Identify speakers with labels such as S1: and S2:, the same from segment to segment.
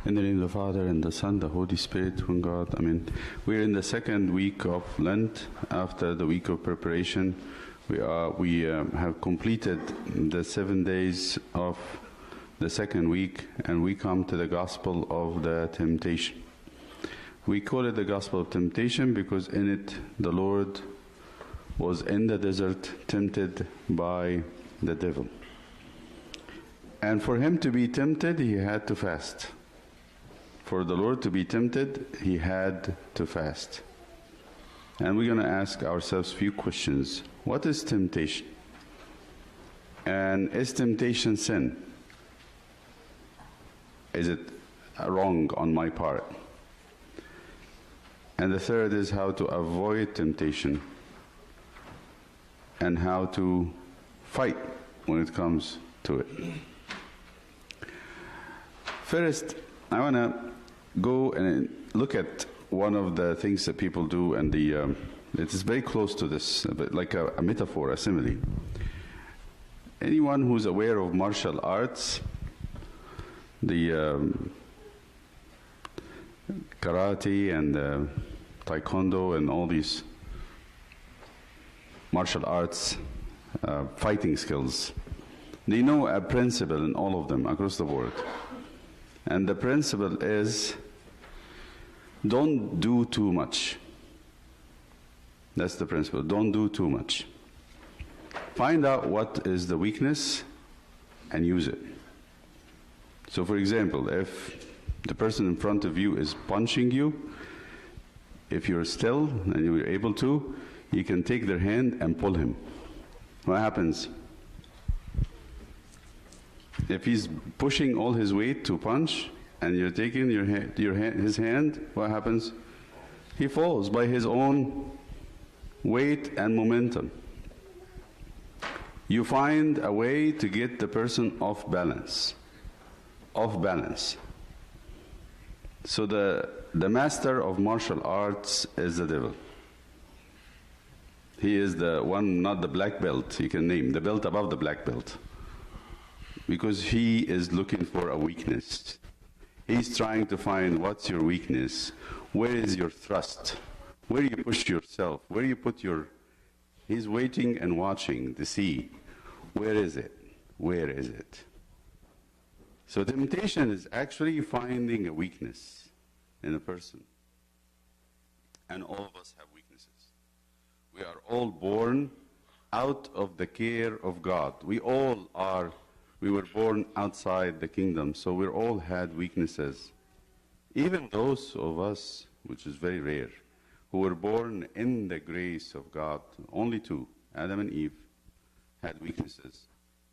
S1: In the name of the Father, and the Son, the Holy Spirit, one God. Amen. We're in the second week of Lent, after the week of preparation. We have completed the 7 days of the second week, and we come to the Gospel of the Temptation. We call it the Gospel of Temptation because in it the Lord was in the desert tempted by the devil. And for him to be tempted, he had to fast. For the Lord to be tempted, he had to fast. And we're going to ask ourselves a few questions. What is temptation? And is temptation sin? Is it wrong on my part? And the third is how to avoid temptation and how to fight when it comes to it. First, I want to go and look at one of the things that people do, and it is very close to this, like a metaphor, a simile. Anyone who's aware of martial arts, the karate and taekwondo and all these martial arts fighting skills, they know a principle in all of them across the board. And the principle is, don't do too much. That's the principle. Don't do too much. Find out what is the weakness and use it. So for example, if the person in front of you is punching you, if you're still and you're able to, you can take their hand and pull him. What happens? If he's pushing all his weight to punch, and you're taking his hand, what happens? He falls by his own weight and momentum. You find a way to get the person off balance. Off balance. So the master of martial arts is the devil. He is the one, not the black belt, you can name, the belt above the black belt. Because he is looking for a weakness. He's trying to find what's your weakness, where is your thrust, where you push yourself, where you put your... He's waiting and watching to see, where is it, where is it? So temptation is actually finding a weakness in a person. And all of us have weaknesses. We are all born out of the care of God. We were born outside the kingdom, so we all had weaknesses. Even those of us, which is very rare, who were born in the grace of God, only two, Adam and Eve, had weaknesses.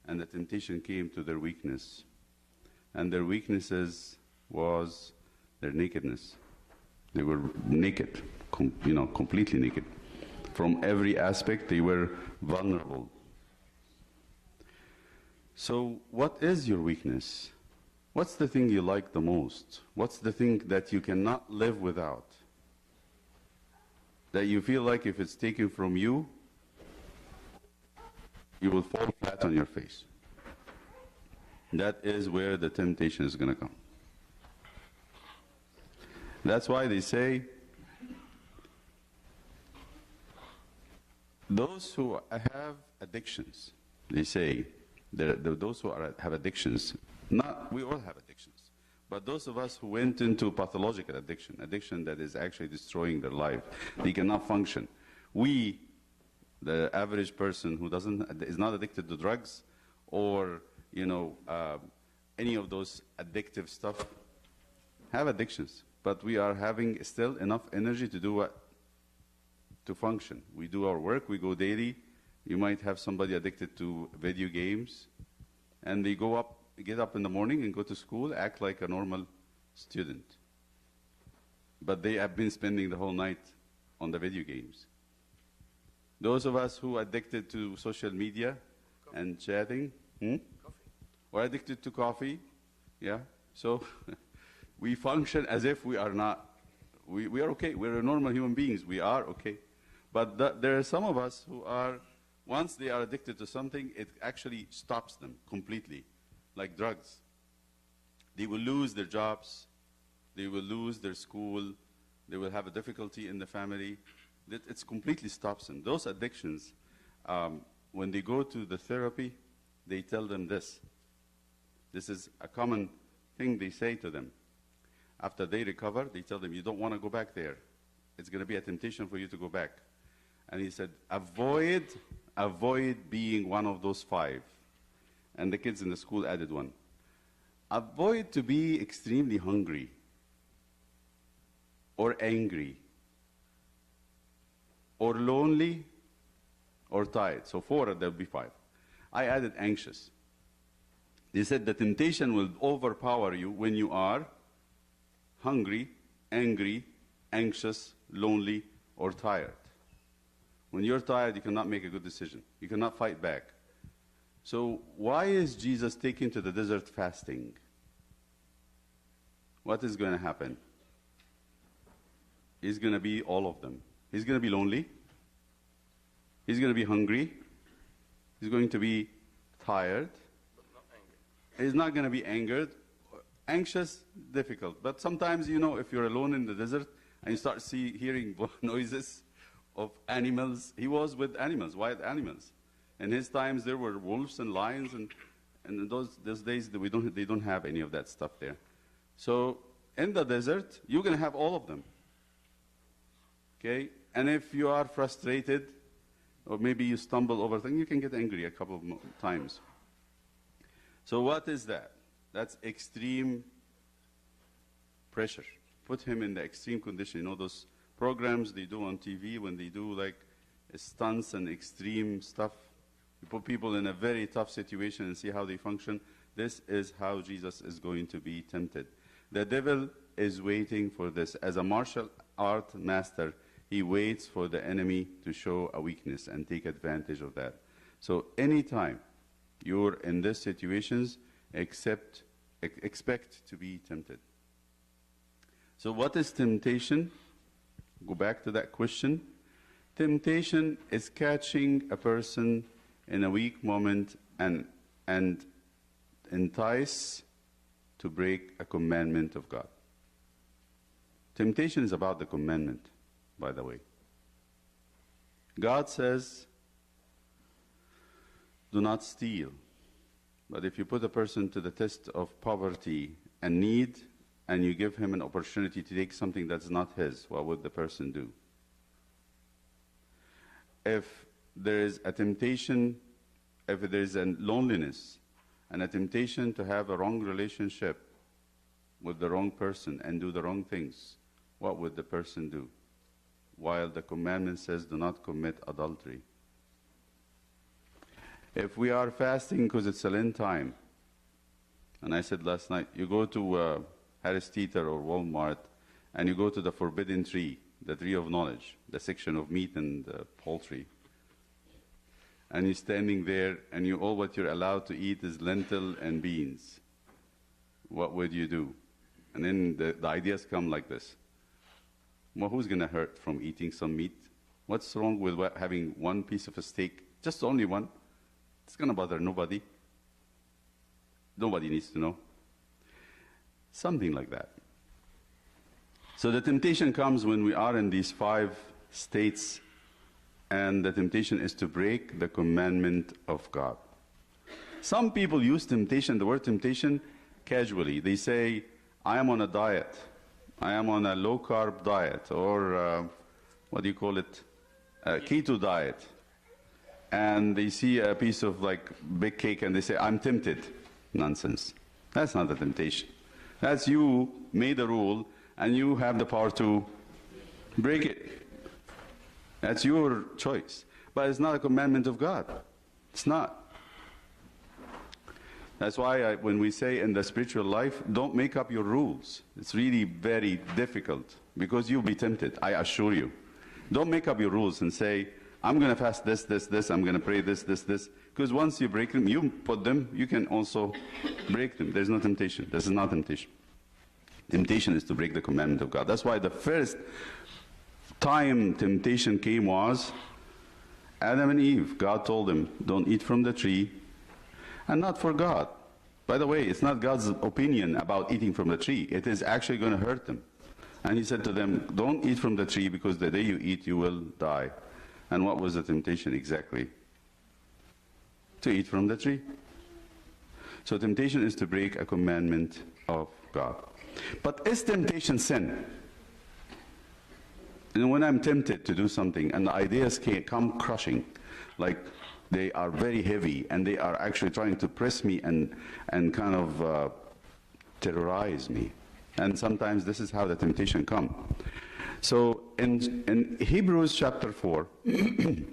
S1: And the temptation came to their weakness. And their weaknesses was their nakedness. They were naked, completely naked. From every aspect, they were vulnerable. So what is your weakness? What's the thing you like the most? What's the thing that you cannot live without? That you feel like if it's taken from you, you will fall flat on your face. That is where the temptation is going to come. That's why they say, those who have addictions, they say, those who have addictions, we all have addictions, but those of us who went into pathological addiction that is actually destroying their life, they cannot function. The average person who is not addicted to drugs or any of those addictive stuff, have addictions, but we are having still enough energy to do what? To function. We do our work, we go daily. You might have somebody addicted to video games, and they get up in the morning and go to school, act like a normal student. But they have been spending the whole night on the video games. Those of us who are addicted to social media and chatting, or addicted to coffee, yeah. So we function as if we are not. We are okay. We're normal human beings. We are okay. But there are some of us who are. Once they are addicted to something, it actually stops them completely, like drugs. They will lose their jobs. they will lose their school, they will have a difficulty in the family. It completely stops them. Those addictions, when they go to the therapy, they tell them this. This is a common thing they say to them. After they recover, they tell them, you don't want to go back there. It's going to be a temptation for you to go back. And he said, avoid being one of those 5. And the kids in the school added one. Avoid to be extremely hungry or angry or lonely or tired. So 4, there'll be 5. I added anxious. They said the temptation will overpower you when you are hungry, angry, anxious, lonely, or tired. When you're tired, you cannot make a good decision. You cannot fight back. So why is Jesus taken to the desert fasting? What is going to happen? He's going to be all of them. He's going to be lonely. He's going to be hungry. He's going to be tired.
S2: But not angry.
S1: He's not going to be angered. Anxious, difficult. But sometimes, if you're alone in the desert and you start hearing noises of animals, he was with animals, wild animals. In his times, there were wolves and lions, and in those days, they don't have any of that stuff there. So in the desert, you're going to have all of them. Okay? And if you are frustrated, or maybe you stumble over things, you can get angry a couple of times. So what is that? That's extreme pressure. Put him in the extreme condition. Those programs they do on TV when they do like stunts and extreme stuff. You put people in a very tough situation and see how they function. This is how Jesus is going to be tempted. The devil is waiting for this. As a martial art master, he waits for the enemy to show a weakness and take advantage of that. So anytime you're in these situations, expect to be tempted. So what is temptation? Go back to that question. Temptation is catching a person in a weak moment and entice to break a commandment of God. Temptation is about the commandment, by the way. God says, do not steal. But if you put a person to the test of poverty and need, and you give him an opportunity to take something that's not his, what would the person do? If there is a temptation, if there is a loneliness and a temptation to have a wrong relationship with the wrong person and do the wrong things, what would the person do? While the commandment says, do not commit adultery. If we are fasting because it's a Lent time, and I said last night, you go to Harris Teeter or Walmart, and you go to the forbidden tree, the tree of knowledge, the section of meat and poultry, and you're standing there, and all what you're allowed to eat is lentil and beans. What would you do? And then the ideas come like this. Well, who's going to hurt from eating some meat? What's wrong with having one piece of a steak? Just only one. It's going to bother nobody. Nobody needs to know. Something like that. So the temptation comes when we are in these 5 states, and the temptation is to break the commandment of God. Some people use temptation, the word temptation, casually. They say, I am on a diet. I am on a low-carb diet, or what do you call it? Keto diet. And they see a piece of big cake and they say, I'm tempted. Nonsense. That's not a temptation. That's you made a rule and you have the power to break it. That's your choice. But it's not a commandment of God. It's not. That's why when we say in the spiritual life, don't make up your rules. It's really very difficult because you'll be tempted, I assure you. Don't make up your rules and say, I'm going to fast this, I'm going to pray this. Because once you break them, you put them, you can also break them. There's no temptation. This is not temptation. Temptation is to break the commandment of God. That's why the first time temptation came was Adam and Eve. God told them, don't eat from the tree, and not for God. By the way, it's not God's opinion about eating from the tree. It is actually going to hurt them. And he said to them, don't eat from the tree, because the day you eat, you will die. And what was the temptation exactly? To eat from the tree. So temptation is to break a commandment of God. But is temptation sin? And when I'm tempted to do something and the ideas come crushing, like they are very heavy and they are actually trying to press me and kind of terrorize me. And sometimes this is how the temptation comes. So in Hebrews chapter 4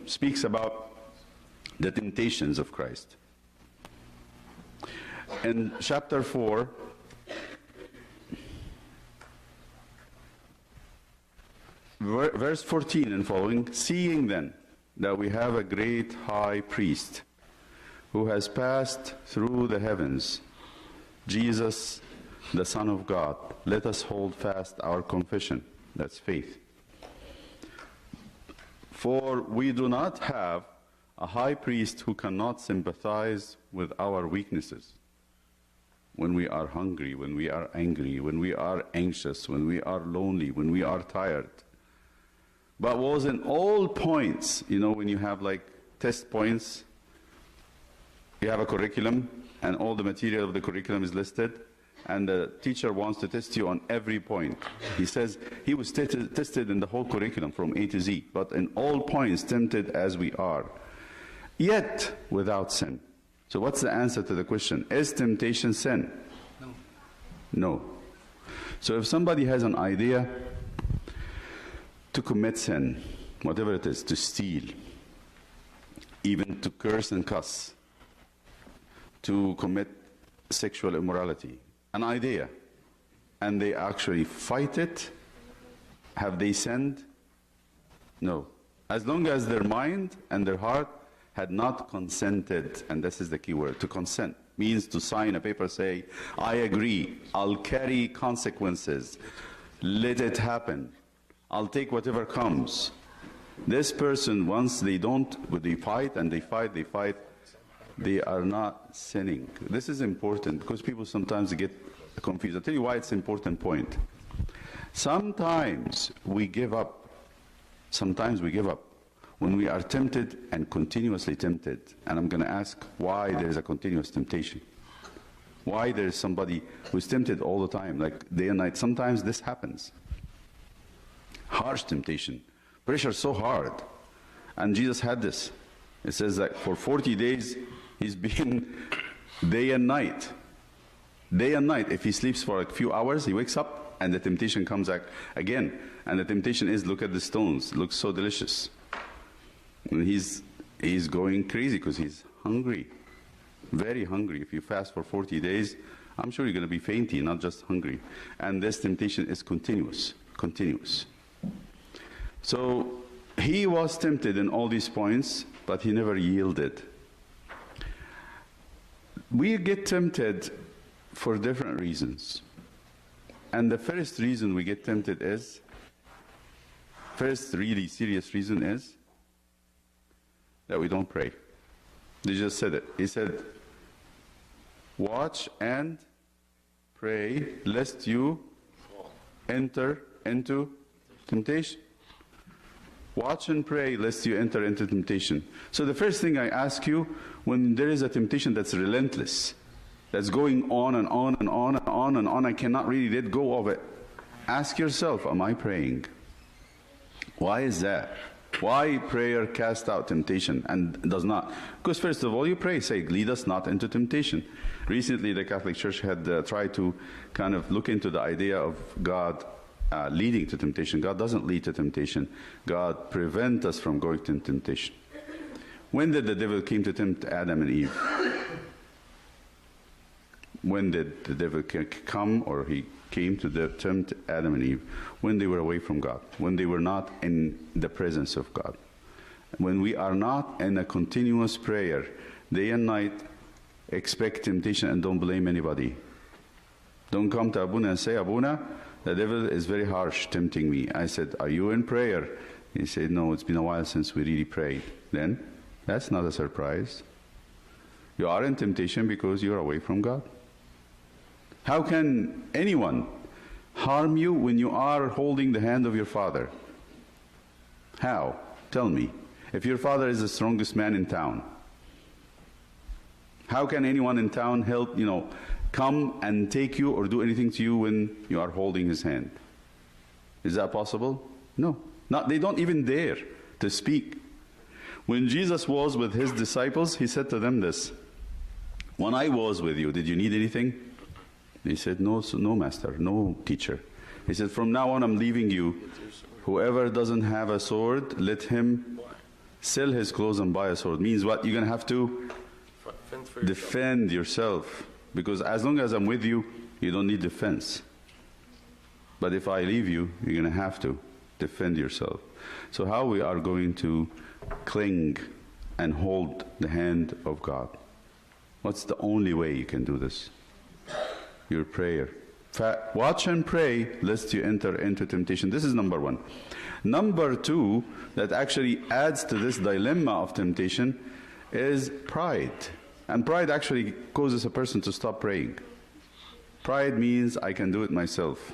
S1: speaks about the temptations of Christ. In chapter 4, verse 14 and following, seeing then that we have a great high priest who has passed through the heavens, Jesus, the Son of God, let us hold fast our confession. That's faith. For we do not have a high priest who cannot sympathize with our weaknesses. When we are hungry, when we are angry, when we are anxious, when we are lonely, when we are tired. But was in all points, when you have like test points, you have a curriculum and all the material of the curriculum is listed, and the teacher wants to test you on every point. He says he was tested in the whole curriculum from A to Z, but in all points tempted as we are, yet without sin. So what's the answer to the question? Is temptation sin? No. So if somebody has an idea to commit sin, whatever it is, to steal, even to curse and cuss, to commit sexual immorality, an idea, and they actually fight it, have they sinned? No. As long as their mind and their heart had not consented, and this is the key word, to consent, means to sign a paper, say, I agree, I'll carry consequences, let it happen, I'll take whatever comes. This person, once they fight, they are not sinning. This is important because people sometimes get confused. I'll tell you why it's an important point. Sometimes we give up. When we are tempted and continuously tempted. And I'm going to ask why there is a continuous temptation. Why there is somebody who's tempted all the time, like day and night. Sometimes this happens. Harsh temptation. Pressure so hard. And Jesus had this. It says that for 40 days, he's been day and night. Day and night. If he sleeps for a few hours, he wakes up and the temptation comes back again. And the temptation is, look at the stones. It looks so delicious. And he's going crazy because he's hungry. Very hungry. If you fast for 40 days, I'm sure you're going to be fainty, not just hungry. And this temptation is continuous. So he was tempted in all these points, but he never yielded. We get tempted for different reasons. And the first reason we get tempted is, first really serious reason is that we don't pray. They just said it. He said, watch and pray lest you enter into temptation. Watch and pray lest you enter into temptation. So the first thing I ask you, when there is a temptation that's relentless, that's going on and on and on and on and on, I cannot really let go of it, ask yourself, am I praying? Why is that? Why prayer casts out temptation and does not? Because first of all, you pray, say, lead us not into temptation. Recently, the Catholic Church had tried to kind of look into the idea of God leading to temptation. God doesn't lead to temptation. God prevents us from going to temptation. When did the devil came to tempt Adam and Eve? When did the devil come, or he came to tempt Adam and Eve? When they were away from God. When they were not in the presence of God. When we are not in a continuous prayer, day and night, expect temptation and don't blame anybody. Don't come to Abuna and say, Abuna, the devil is very harsh tempting me. I said, are you in prayer? He said, no, it's been a while since we really prayed. Then, that's not a surprise. You are in temptation because you're away from God. How can anyone harm you when you are holding the hand of your father? How? Tell me. If your father is the strongest man in town, how can anyone in town help, come and take you or do anything to you when you are holding his hand? Is that possible? No. They don't even dare to speak. When Jesus was with his disciples, he said to them this: when I was with you, did you need anything? They said, no, master, no, teacher. He said, from now on I'm leaving you. Whoever doesn't have a sword, let him sell his clothes and buy a sword. Means what? You're going to have to defend yourself. Because as long as I'm with you, you don't need defense. But if I leave you, you're going to have to defend yourself. So how we are going to cling and hold the hand of God? What's the only way you can do this? Your prayer. Watch and pray lest you enter into temptation. This is number one. Number two, that actually adds to this dilemma of temptation, is pride. And pride actually causes a person to stop praying. Pride means I can do it myself.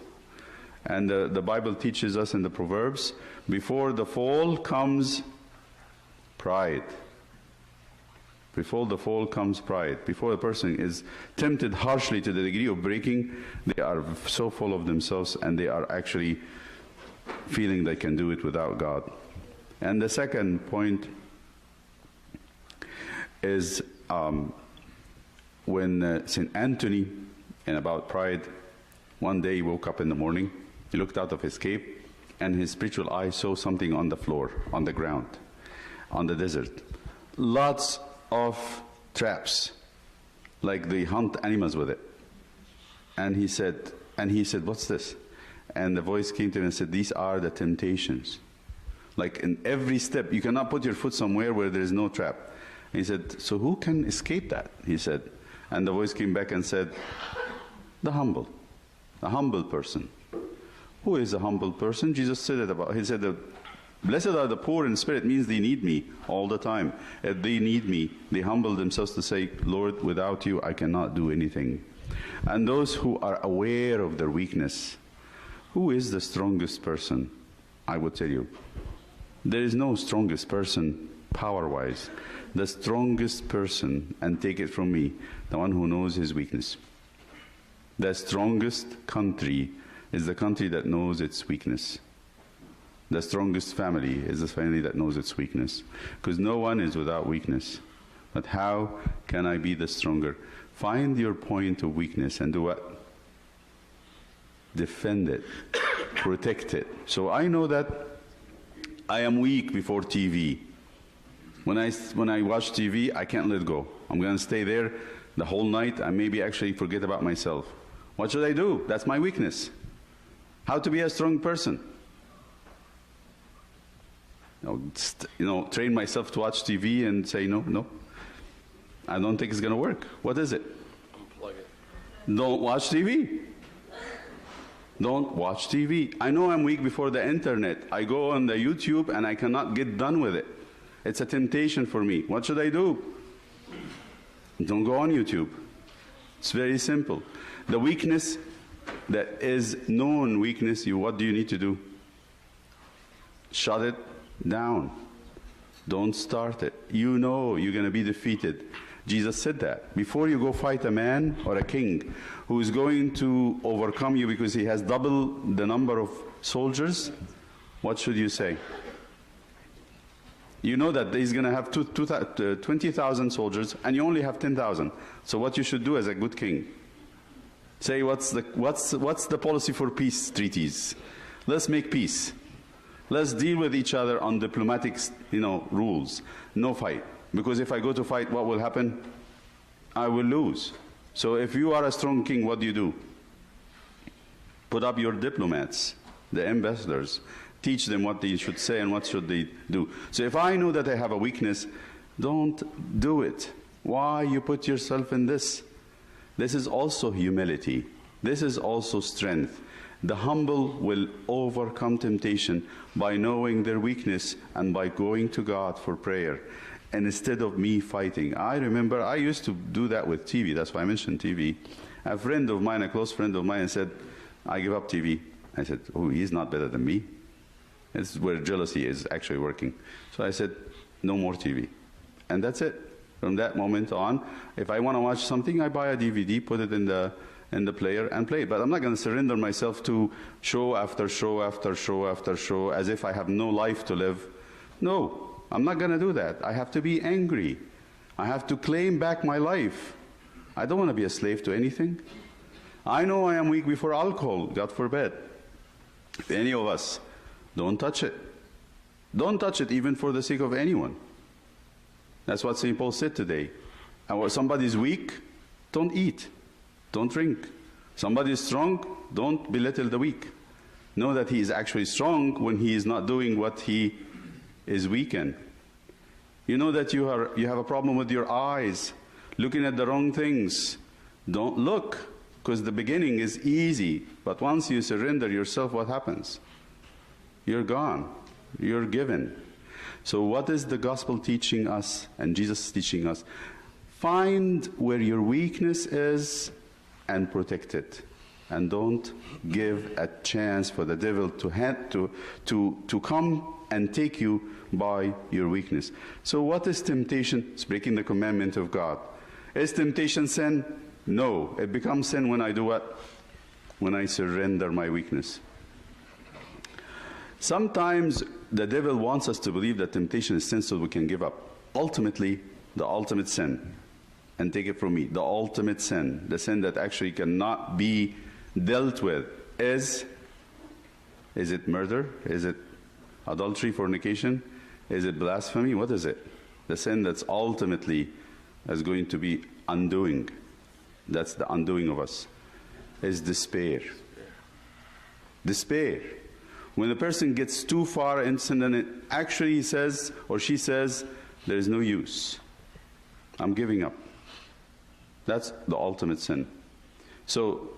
S1: And the Bible teaches us in the Proverbs, before the fall comes pride. Before the fall comes pride. Before a person is tempted harshly to the degree of breaking, they are so full of themselves and they are actually feeling they can do it without God. And the second point is when St. Anthony, and about pride, one day he woke up in the morning, he looked out of his cave, and his spiritual eye saw something on the floor, on the ground, on the desert. Lots of traps, like they hunt animals with it. And he said, what's this? And the voice came to him and said, these are the temptations. Like in every step, you cannot put your foot somewhere where there is no trap. And he said, so who can escape that? He said. And the voice came back and said, the humble person. Who is a humble person? Jesus said it about, he said that blessed are the poor in spirit, means they need me all the time. If they need me, they humble themselves to say, Lord, without you I cannot do anything. And those who are aware of their weakness, who is the strongest person? I would tell you, there is no strongest person power-wise. The strongest person, and take it from me, the one who knows his weakness. The strongest country is the country that knows its weakness. The strongest family is the family that knows its weakness. Because no one is without weakness. But how can I be the stronger? Find your point of weakness and do what? Defend it. Protect it. So I know that I am weak before TV. When I watch TV, I can't let go. I'm going to stay there the whole night and maybe actually forget about myself. What should I do? That's my weakness. How to be a strong person? Train myself to watch TV and say, no, I don't think it's going to work. What is it?
S2: Unplug it.
S1: Don't watch TV. Don't watch TV. I know I'm weak before the internet. I go on the YouTube and I cannot get done with it. It's a temptation for me. What should I do? Don't go on YouTube. It's very simple. The weakness that is known weakness, what do you need to do? Shut it down. Don't start it. You know you're going to be defeated. Jesus said that. Before you go fight a man or a king who is going to overcome you because he has double the number of soldiers, what should you say? You know that he's going to have 20,000 soldiers and you only have 10,000. So what you should do as a good king? Say, what's the policy for peace treaties? Let's make peace. Let's deal with each other on diplomatic, rules. No fight. Because if I go to fight, what will happen? I will lose. So if you are a strong king, what do? Put up your diplomats, the ambassadors. Teach them what they should say and what should they do. So if I know that I have a weakness, don't do it. Why you put yourself in this? This is also humility. This is also strength. The humble will overcome temptation by knowing their weakness and by going to God for prayer. And instead of me fighting. I remember I used to do that with TV. That's why I mentioned TV. A friend of mine, a close friend of mine, said, I give up TV. I said, oh, he's not better than me. This is where jealousy is actually working. So I said, no more TV. And that's it. From that moment on, if I want to watch something, I buy a DVD, put it in the player, and play it. But I'm not going to surrender myself to show after show after show after show as if I have no life to live. No, I'm not going to do that. I have to be angry. I have to claim back my life. I don't want to be a slave to anything. I know I am weak before alcohol, God forbid. If any of us, don't touch it. Don't touch it even for the sake of anyone. That's what St. Paul said today. And when somebody's weak, don't eat. Don't drink. Somebody is strong, don't belittle the weak. Know that he is actually strong when he is not doing what he is weak in. You know that you have a problem with your eyes, looking at the wrong things. Don't look, because the beginning is easy. But once you surrender yourself, what happens? You're gone. You're given. So what is the gospel teaching us and Jesus teaching us? Find where your weakness is and protect it. And don't give a chance for the devil to come and take you by your weakness. So what is temptation? It's breaking the commandment of God. Is temptation sin? No. It becomes sin when I do what? When I surrender my weakness. Sometimes the devil wants us to believe that temptation is sin so we can give up. Ultimately, the ultimate sin, and take it from me, the ultimate sin, the sin that actually cannot be dealt with, is it murder? Is it adultery, fornication? Is it blasphemy? What is it? The sin that's ultimately is going to be undoing. That's the undoing of us. Is despair. Despair. When a person gets too far into sin, then it actually says, or she says, there is no use. I'm giving up. That's the ultimate sin. So,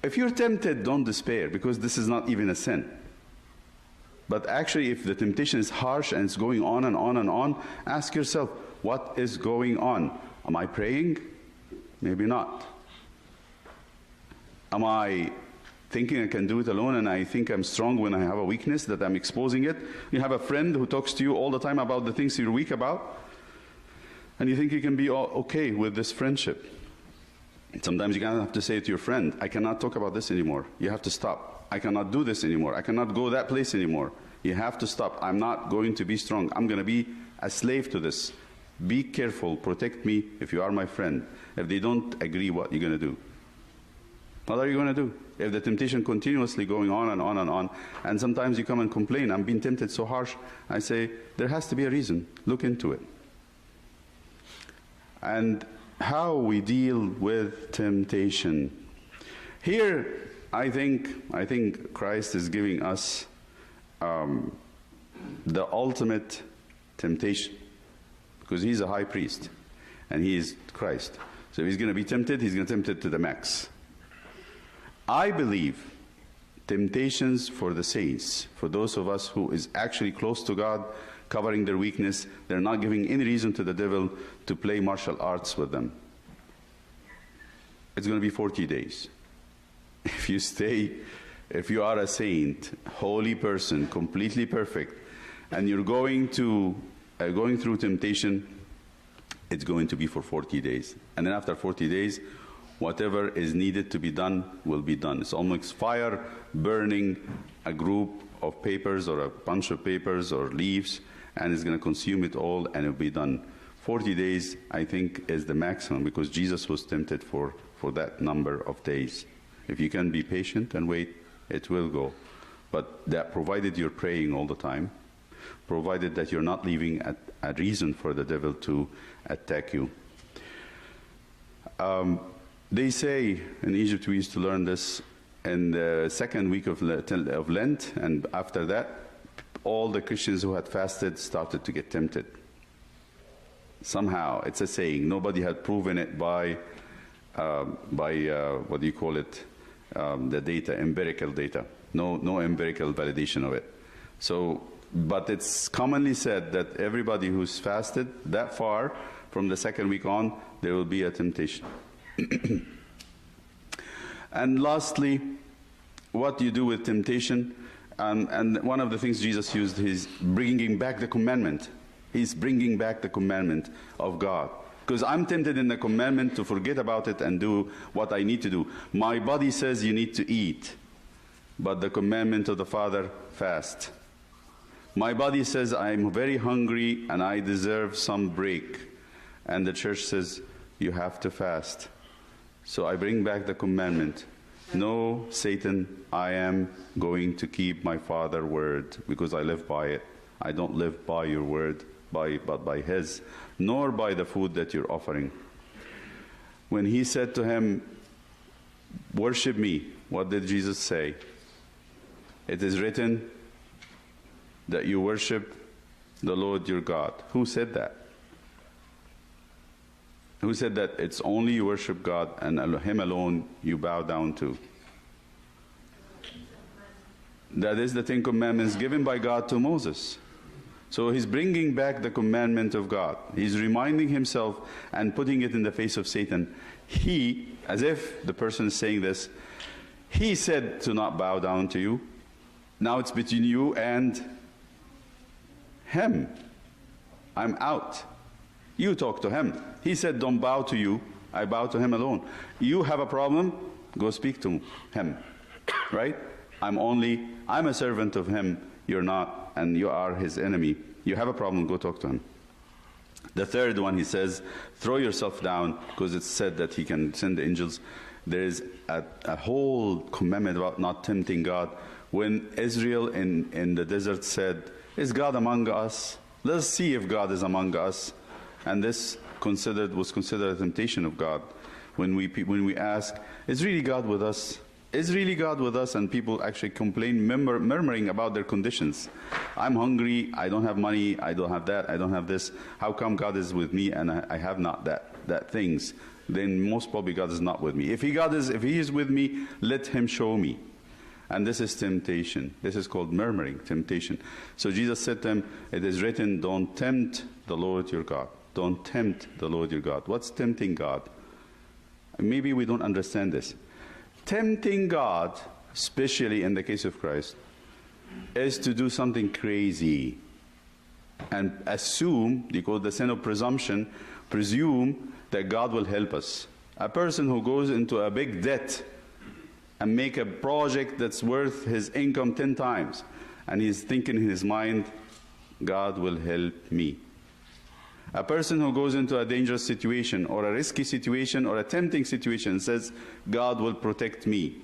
S1: if you're tempted, don't despair, because this is not even a sin. But actually, if the temptation is harsh and it's going on and on and on, ask yourself, what is going on? Am I praying? Maybe not. Am I thinking I can do it alone and I think I'm strong when I have a weakness, that I'm exposing it? You have a friend who talks to you all the time about the things you're weak about, and you think you can be okay with this friendship. Sometimes you're going to have to say to your friend, I cannot talk about this anymore. You have to stop. I cannot do this anymore. I cannot go that place anymore. You have to stop. I'm not going to be strong. I'm going to be a slave to this. Be careful. Protect me if you are my friend. If they don't agree, what are you going to do? What are you going to do? If the temptation continuously going on and on and on, and sometimes you come and complain, I'm being tempted so harsh, I say, there has to be a reason. Look into it. And how we deal with temptation. Here, I think Christ is giving us the ultimate temptation, because he's a high priest and he is Christ. So if he's going to be tempted, he's going to tempt it to the max. I believe temptations for the saints, for those of us who is actually close to God, covering their weakness, they're not giving any reason to the devil to play martial arts with them. It's going to be 40 days. If you are a saint, holy person, completely perfect, and you're going through temptation, it's going to be for 40 days. And then after 40 days, whatever is needed to be done will be done. It's almost fire burning a group of papers or a bunch of papers or leaves, and it's going to consume it all and it'll be done. 40 days, I think, is the maximum, because Jesus was tempted for that number of days. If you can be patient and wait, it will go. But that provided you're praying all the time, provided that you're not leaving a reason for the devil to attack you. They say, in Egypt we used to learn this, in the second week of Lent, and after that, all the Christians who had fasted started to get tempted. Somehow, it's a saying, nobody had proven it by what do you call it, the data, empirical data. No empirical validation of it. So, but it's commonly said that everybody who's fasted that far, from the second week on, there will be a temptation. And lastly, what you do with temptation. And one of the things Jesus used is bringing back the commandment. He's bringing back the commandment of God. Because I'm tempted in the commandment to forget about it and do what I need to do. My body says you need to eat, but the commandment of the Father, fast. My body says I'm very hungry and I deserve some break. And the church says you have to fast. So I bring back the commandment. No, Satan, I am going to keep my Father's word because I live by it. I don't live by your word, but by his, nor by the food that you're offering. When he said to him, worship me, what did Jesus say? It is written that you worship the Lord your God. Who said that? Who said that it's only you worship God and him alone you bow down to? That is the 10 commandments given by God to Moses. So he's bringing back the commandment of God. He's reminding himself and putting it in the face of Satan. He, as if the person is saying this, he said to not bow down to you. Now it's between you and him. I'm out. You talk to him. He said, don't bow to you. I bow to him alone. You have a problem? Go speak to him. Right? I'm a servant of him. You're not, and you are his enemy. You have a problem, go talk to him. The third one, he says, throw yourself down, because it's said that he can send angels. There is a whole commandment about not tempting God. When Israel in the desert said, is God among us? Let's see if God is among us. And this was considered a temptation of God. When we ask, is really God with us? Is really God with us? And people actually complain, murmuring about their conditions. I'm hungry, I don't have money, I don't have that, I don't have this. How come God is with me and I have not that things? Then most probably God is not with me. If He is with me, let Him show me. And this is temptation. This is called murmuring, temptation. So Jesus said to him, it is written, don't tempt the Lord your God. Don't tempt the Lord your God. What's tempting God? Maybe we don't understand this. Tempting God, especially in the case of Christ, is to do something crazy and assume, they call it the sin of presumption, presume that God will help us. A person who goes into a big debt and make a project that's worth his income 10 times, and he's thinking in his mind, God will help me. A person who goes into a dangerous situation or a risky situation or a tempting situation says, God will protect me.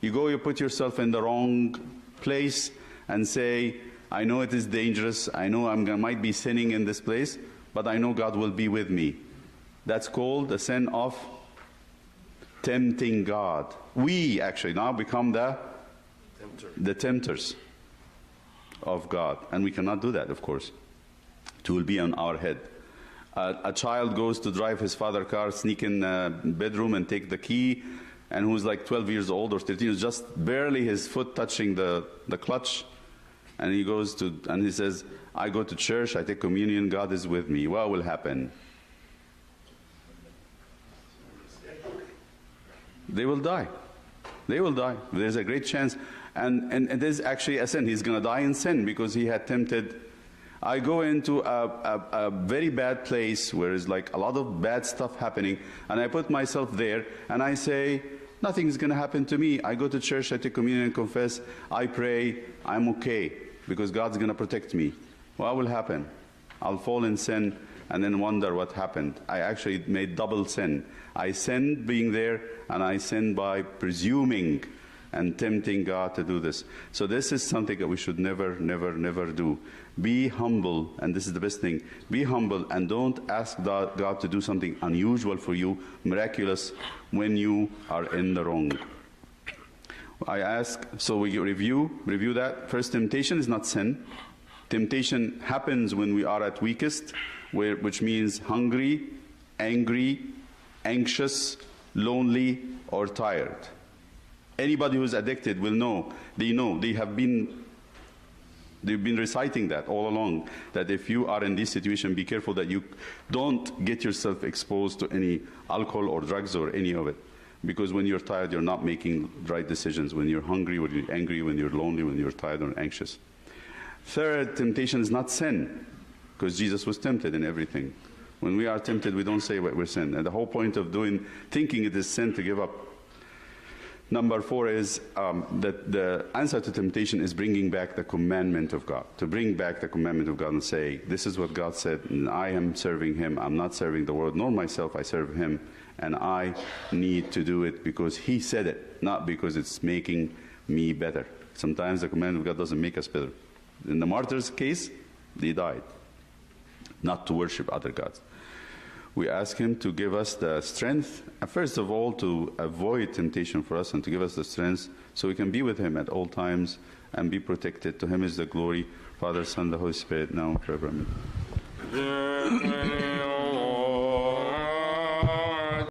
S1: You put yourself in the wrong place and say, I know it is dangerous, I know I might be sinning in this place, but I know God will be with me. That's called the sin of tempting God. We actually now become the tempters of God. And we cannot do that, of course. It will be on our head. A child goes to drive his father's car, sneak in the bedroom and take the key, and who's like 12 years old or 13, is just barely his foot touching the clutch, and he says, I go to church, I take communion, God is with me. What will happen? They will die. They will die. There's a great chance. And it is actually a sin. He's going to die in sin because he had tempted. I go into a very bad place where there's like a lot of bad stuff happening, and I put myself there, and I say, nothing's going to happen to me. I go to church, I take communion and confess, I pray, I'm okay, because God's going to protect me. What will happen? I'll fall in sin and then wonder what happened. I actually made double sin. I sinned being there, and I sinned by presuming and tempting God to do this. So this is something that we should never, never, never do. Be humble, and this is the best thing. Be humble and don't ask God to do something unusual for you, miraculous, when you are in the wrong. So we review that. First, temptation is not sin. Temptation happens when we are at weakest, which means hungry, angry, anxious, lonely, or tired. Anybody who's addicted will know. They've been reciting that all along, that if you are in this situation, be careful that you don't get yourself exposed to any alcohol or drugs or any of it. Because when you're tired, you're not making right decisions. When you're hungry, when you're angry, when you're lonely, when you're tired or anxious. Third, temptation is not sin, because Jesus was tempted in everything. When we are tempted, we don't say what we're sin. And the whole point of thinking it is sin to give up. Number 4 is that the answer to temptation is bringing back the commandment of God. To bring back the commandment of God and say, this is what God said, and I am serving Him. I'm not serving the world, nor myself. I serve Him. And I need to do it because He said it, not because it's making me better. Sometimes the commandment of God doesn't make us better. In the martyrs' case, they died, not to worship other gods. We ask Him to give us the strength, first of all, to avoid temptation for us and to give us the strength so we can be with Him at all times and be protected. To Him is the glory, Father, Son, the Holy Spirit, now and forever. Amen.